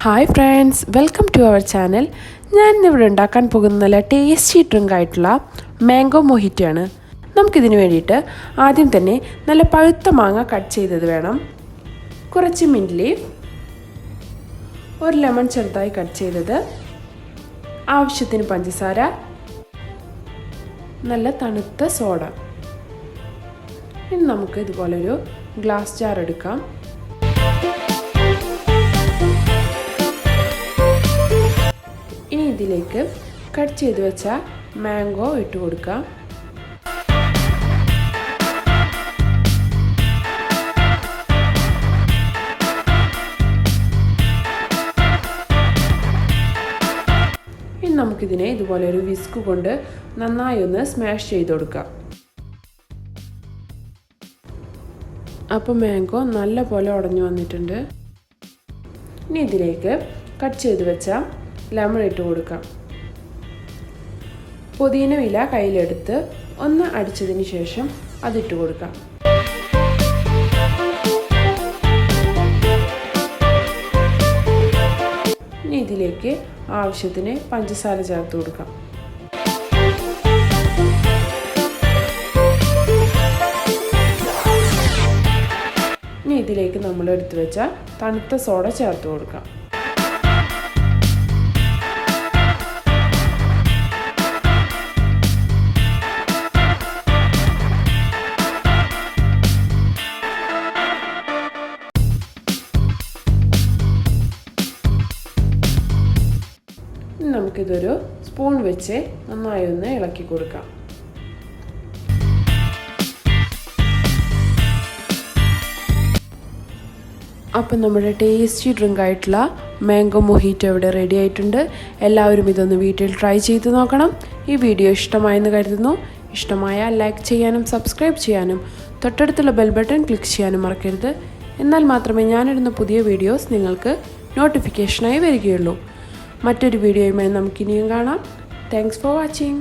Hi friends, welcome to our channel. ഞാൻ ഇന്നിവിടെ ഉണ്ടാക്കാൻ പോകുന്ന നല്ല ടേസ്റ്റി ഡ്രിങ്ക് ആയിട്ടുള്ള മാംഗോ മൊഹിറ്റോ ആണ്. നമുക്കിതിന് വേണ്ടിയിട്ട് ആദ്യം തന്നെ നല്ല പഴുത്ത മാങ്ങ കട്ട് ചെയ്തത് വേണം, കുറച്ച് മിൻറ്റ് ലീഫ്, ഒരു ലെമൺ ചെറുതായി കട്ട് ചെയ്തത്, ആവശ്യത്തിന് പഞ്ചസാര, നല്ല തണുത്ത സോഡ. ഇനി നമുക്ക് ഇതുപോലൊരു ഗ്ലാസ് ജാർ എടുക്കാം. ഇനി ഇതിലേക്ക് കട്ട് ചെയ്ത് വെച്ച മാംഗോ ഇട്ട് കൊടുക്കാം. ഇനി നമുക്കിതിനെ ഇതുപോലെ ഒരു വിസ്ക് കൊണ്ട് നന്നായി ഒന്ന് സ്മാഷ് ചെയ്ത് കൊടുക്കാം. അപ്പോൾ മാംഗോ നല്ല പോലെ ഉടഞ്ഞു വന്നിട്ടുണ്ട്. ഇനി ഇതിലേക്ക് കട്ട് ചെയ്ത് വെച്ച ലെമൺ ഇട്ട് കൊടുക്കാം. പുതിന ഇല കയ്യിലെടുത്ത് ഒന്ന് അടിച്ചതിന് ശേഷം അതിട്ട് കൊടുക്കാം. ഇനി ഇതിലേക്ക് ആവശ്യത്തിന് പഞ്ചസാര ചേർത്ത് കൊടുക്കാം. ഇനി ഇതിലേക്ക് നമ്മൾ എടുത്തു വെച്ച തണുത്ത സോഡ ചേർത്ത് കൊടുക്കാം. നമുക്കിതൊരു സ്പൂൺ വെച്ച് നന്നായി ഒന്ന് ഇളക്കി കൊടുക്കാം. അപ്പം നമ്മുടെ ടേസ്റ്റി ഡ്രിങ്ക് ആയിട്ടുള്ള മാംഗോ മൊഹിറ്റോ ഇവിടെ റെഡി ആയിട്ടുണ്ട്. എല്ലാവരും ഇതൊന്ന് വീട്ടിൽ ട്രൈ ചെയ്ത് നോക്കണം. ഈ വീഡിയോ ഇഷ്ടമായെന്ന് കരുതുന്നു. ഇഷ്ടമായാൽ ലൈക്ക് ചെയ്യാനും സബ്സ്ക്രൈബ് ചെയ്യാനും തൊട്ടടുത്തുള്ള ബെൽ ബട്ടൺ ക്ലിക്ക് ചെയ്യാനും മറക്കരുത്. എന്നാൽ മാത്രമേ ഞാനിടുന്ന പുതിയ വീഡിയോസ് നിങ്ങൾക്ക് നോട്ടിഫിക്കേഷനായി വരികയുള്ളൂ. മറ്റൊരു വീഡിയോയുമായി നമുക്കിനിയും കാണാം. Thanks for watching.